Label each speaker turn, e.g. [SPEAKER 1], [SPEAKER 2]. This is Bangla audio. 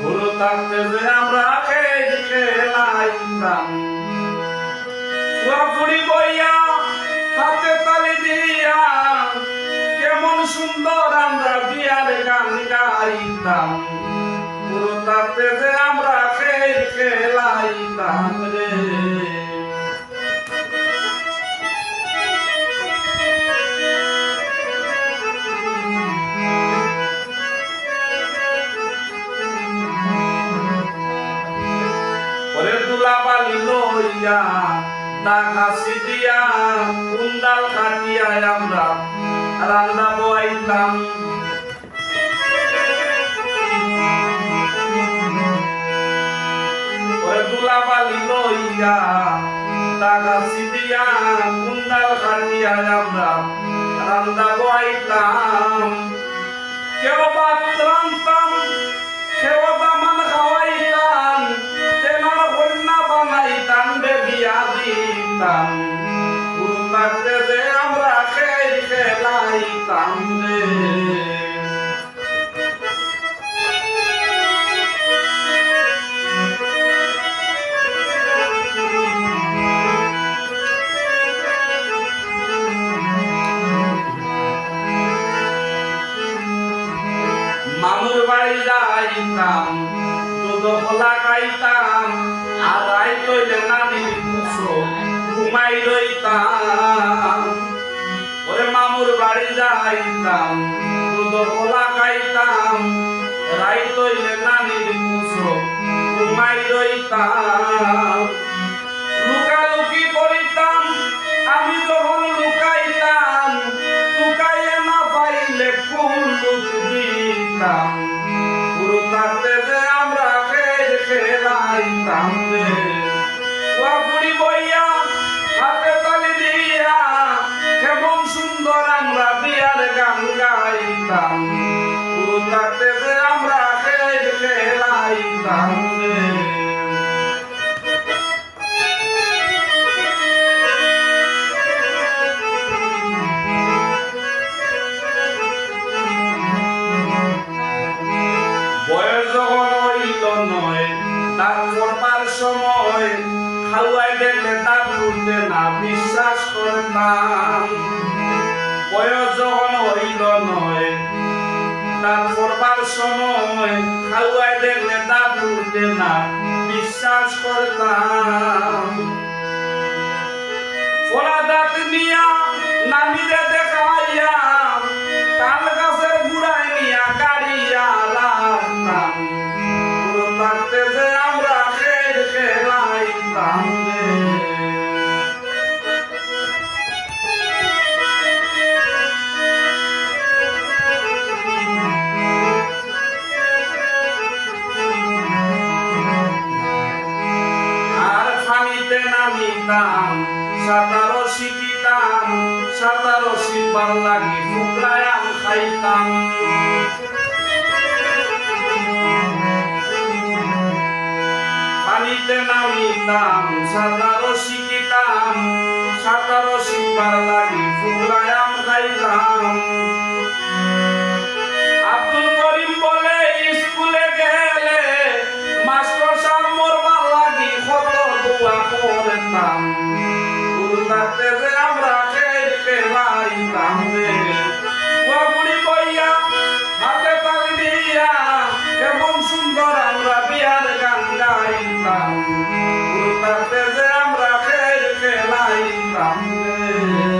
[SPEAKER 1] বুড়ো থাকতে যে আমরা খেলাইতাম ফুড়ি বইয়া হাতে তালি দিয়া কেমন সুন্দর আমরা বিয়ার গান গাইতাম বুড়ো থাকতে যে আমরা খেলাইতাম রে। দুলাবালি লইয়া দাগাছি দিয়া কুন্দাল কাটিয়া আমরা রান্না বইতাম দুলাবালি লইয়া দাগাছি দিয়া কুন্দাল কাটিয়া আমরা রান্না বইতাম কেউ ভাত রান্তাম কেউ দামান খাওয়াইতাম তেনার কন্যা বানাইতাম রে বিয়া দিতাম বুড়ো থাকতে যে আমরা খেলাইতাম রে। মামুর বাড়ি যাইতাম দুধ খোলা খাইতাম আর রাই তৈলে নানির কুসো ঘুমাই রইতাম ওরে মামুর বাড়ি যাইতাম দুধ খোলা খাইতাম রাই তৈলে নানির কুসো ঘুমাই রইতাম লুকালুকি করিতাম আমি যখন লুকাইতাম লুকাইয়া না পাইলে কোন লুক দিতাম বুড়ো থাকতে যে আমরা খেলাইতাম রে। বুড়ি বইয়া হাতে তালি দিয়া কেমন সুন্দর আমরা বিয়ার গান গাইতাম বুড়ো থাকতে যে আমরা খেলাইতাম রে। বয়স যখন হইল নয় তার করবার সময় খাওয়াই দেখলে তার উঠতে না বিশ্বাস করতাম বয়স যখন হইল নয় তার করবার সময় খাওয়াই দেখলে তার উঠতে না বিশ্বাস করতাম ফোলা দাঁত নিয়া নানিরে দেখাইয়া তাল গাছের গুড়ায় নিয়া গাড়িয়া রাখতাম বুড়ো থাকতে যে আমরা খেলাইতাম রে। আর পানিতে নামিতাম সাঁতারও শিখিতাম সাঁতারও শিখবার লাগি ফুকরায় আম খাইতাম পানিতে নামিতাম সাঁতারও শিখিতাম সাঁতারও শিখবার লাগি ফুকরায় আম খাইতাম আব্দুল করিম বলে স্কুলে গেলে মাস্টার সাহেব মরবার লাগি কত দোয়া করতাম বুড়ো থাকতে যে আমরা খেলাইতাম রে। বুড়ি বইয়া হাতে তালি দিয়া কেমন সুন্দর আমরা বিয়ার গান গাইতাম বুড়ো থাকতে যে আমরা খেলাইতাম রে।